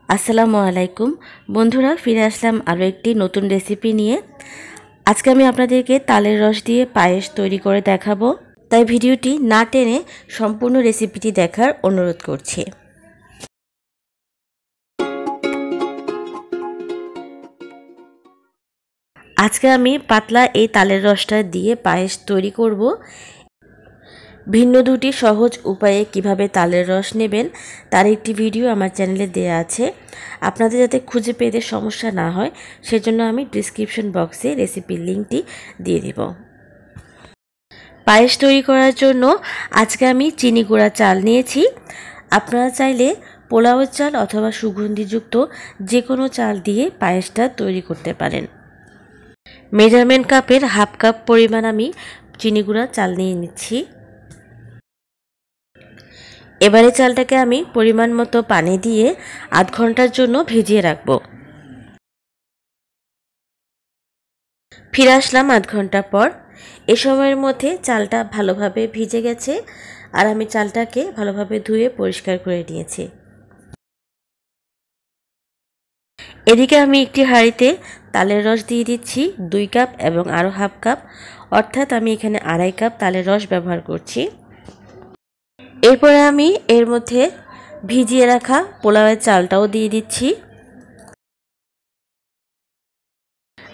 আসসালামু আলাইকুম বন্ধুরা, ফিরে আসলাম আরও একটি নতুন রেসিপি নিয়ে। আজকে আমি আপনাদেরকে তালের রস দিয়ে পায়েস তৈরি করে দেখাবো, তাই ভিডিওটি না টেনে সম্পূর্ণ রেসিপিটি দেখার অনুরোধ করছি। আজকে আমি পাতলা এই তালের রসটা দিয়ে পায়েস তৈরি করব। ভিন্ন দুটি সহজ উপায়ে কিভাবে তালের রস নেবেন তার একটি ভিডিও আমার চ্যানেলে দেয়া আছে। আপনাদের যাতে খুঁজে পেতে সমস্যা না হয় সেজন্য আমি ডেসক্রিপশন বক্সে রেসিপির লিঙ্কটি দিয়ে দেব। পায়েস তৈরি করার জন্য আজকে আমি চিনি গুঁড়া চাল নিয়েছি। আপনারা চাইলে পোলাও চাল অথবা সুগন্ধিযুক্ত যে কোনো চাল দিয়ে পায়েসটা তৈরি করতে পারেন। মেজারমেন্ট কাপের হাফ কাপ পরিমাণ আমি চিনি গুঁড়া চাল নিয়ে নিচ্ছি। এবারে চালটাকে আমি পরিমাণ মতো পানি দিয়ে আধ ঘন্টার জন্য ভিজিয়ে রাখব। ফিরে আসলাম আধ ঘন্টা পর। এ সময়ের মধ্যে চালটা ভালোভাবে ভিজে গেছে আর আমি চালটাকে ভালোভাবে ধুয়ে পরিষ্কার করে নিয়েছি। এদিকে আমি একটি হাঁড়িতে তালের রস দিয়ে দিচ্ছি 2 কাপ এবং আরও হাফ কাপ, অর্থাৎ আমি এখানে 2.5 কাপ তালের রস ব্যবহার করছি। এরপরে আমি এর মধ্যে ভিজিয়ে রাখা পোলাওয়ের চালটাও দিয়ে দিচ্ছি।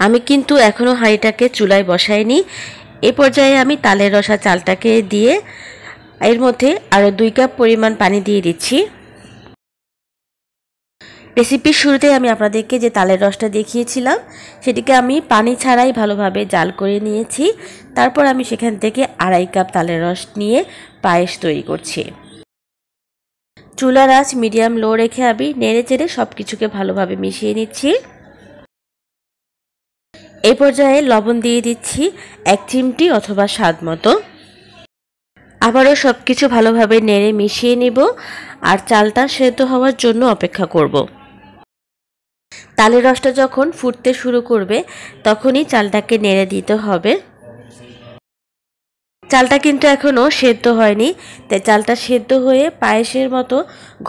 আমি কিন্তু এখনও হাঁড়িটাকে চুলায় বসাইনি। এ পর্যায়ে আমি তালের রসা চালটাকে দিয়ে এর মধ্যে আরও 2 কাপ পরিমাণ পানি দিয়ে দিচ্ছি। রেসিপির শুরুতে আমি আপনাদেরকে যে তালের রসটা দেখিয়েছিলাম সেটিকে আমি পানি ছাড়াই ভালোভাবে জাল করে নিয়েছি। তারপর আমি সেখান থেকে 2.5 কাপ তালের রস নিয়ে পায়েস তৈরি করছি। চুলার আঁচ মিডিয়াম লো রেখে আমি নেড়ে চেড়ে সব কিছুকে ভালোভাবে মিশিয়ে নিচ্ছি। এই পর্যায়ে লবণ দিয়ে দিচ্ছি 1 চিমটি অথবা স্বাদ মতো। আবারও সব কিছু ভালোভাবে নেড়ে মিশিয়ে নিব আর চালটা সেদ্ধ হওয়ার জন্য অপেক্ষা করব। তালের রসটা যখন ফুটতে শুরু করবে তখনই চালটাকে নেড়ে দিতে হবে। চালটা কিন্তু এখনও সেদ্ধ হয়নি, তাই চালটা সেদ্ধ হয়ে পায়েসের মতো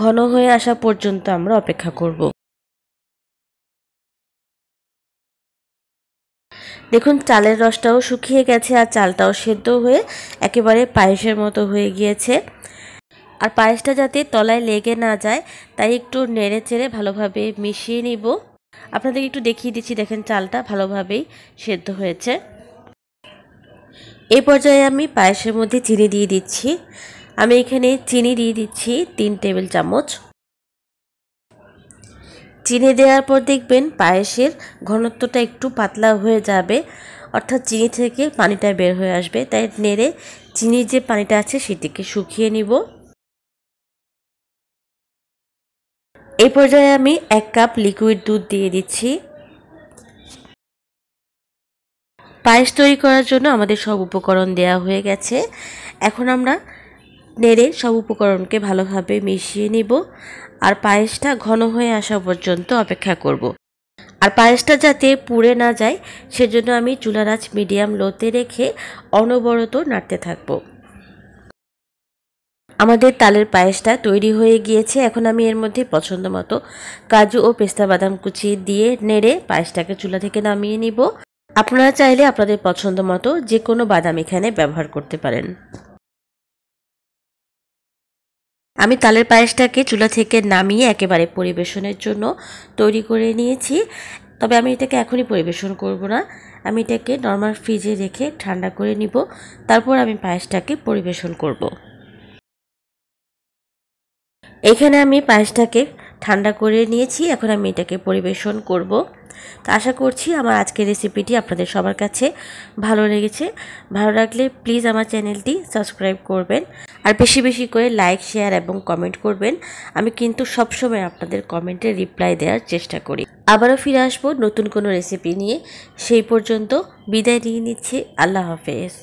ঘন হয়ে আসা পর্যন্ত আমরা অপেক্ষা করব। দেখুন চালের রসটাও শুকিয়ে গেছে আর চালটাও সেদ্ধ হয়ে একেবারে পায়েসের মতো হয়ে গিয়েছে। আর পায়েসটা যাতে তলায় লেগে না যায় তাই একটু নেড়ে চেড়ে ভালোভাবে মিশিয়ে নিব। আপনাদের একটু দেখিয়ে দিচ্ছি, দেখেন চালটা ভালোভাবেই সেদ্ধ হয়েছে। এই পর্যায়ে আমি পায়েসের মধ্যে চিনি দিয়ে দিচ্ছি। আমি এখানে চিনি দিয়ে দিচ্ছি 3 টেবিল চামচ। চিনি দেওয়ার পর দেখবেন পায়েসের ঘনত্বটা একটু পাতলা হয়ে যাবে, অর্থাৎ চিনি থেকে পানিটা বের হয়ে আসবে। তাই নেড়ে চিনির যে পানিটা আছে সেটিকে শুকিয়ে নিব। এই পর্যায়ে আমি 1 কাপ লিকুইড দুধ দিয়ে দিচ্ছি। পায়েস তৈরি করার জন্য আমাদের সব উপকরণ দেওয়া হয়ে গেছে। এখন আমরা নেড়ে সব উপকরণকে ভালোভাবে মিশিয়ে নিব আর পায়েসটা ঘন হয়ে আসা পর্যন্ত অপেক্ষা করব। আর পায়েসটা যাতে পুড়ে না যায় সেজন্য আমি চুলার আঁচ মিডিয়াম লোতে রেখে অনবরত নাড়তে থাকব। আমাদের তালের পায়েসটা তৈরি হয়ে গিয়েছে। এখন আমি এর মধ্যে পছন্দ মতো কাজু ও পেস্তা বাদাম কুচি দিয়ে নেড়ে পায়েসটাকে চুলা থেকে নামিয়ে নিব। আপনারা চাইলে আপনাদের পছন্দ মতো যে কোনো বাদাম এখানে ব্যবহার করতে পারেন। আমি তালের পায়েসটাকে চুলা থেকে নামিয়ে একেবারে পরিবেশনের জন্য তৈরি করে নিয়েছি। তবে আমি এটাকে এখনই পরিবেশন করব না, আমি এটাকে নরমাল ফ্রিজে রেখে ঠান্ডা করে নিব, তারপর আমি পায়েসটাকে পরিবেশন করব। এখানে আমি পায়েসটাকে ঠান্ডা করে নিয়েছি, এখন আমি এটাকে পরিবেশন করব। তো আশা করছি আমার আজকের রেসিপিটি আপনাদের সবার কাছে ভালো লেগেছে। ভালো লাগলে প্লিজ আমার চ্যানেলটি সাবস্ক্রাইব করবেন আর বেশি বেশি করে লাইক, শেয়ার এবং কমেন্ট করবেন। আমি কিন্তু সবসময় আপনাদের কমেন্টের রিপ্লাই দেওয়ার চেষ্টা করি। আবারও ফিরে আসবো নতুন কোনো রেসিপি নিয়ে। সেই পর্যন্ত বিদায় নিয়ে নিচ্ছি। আল্লাহ হাফেজ।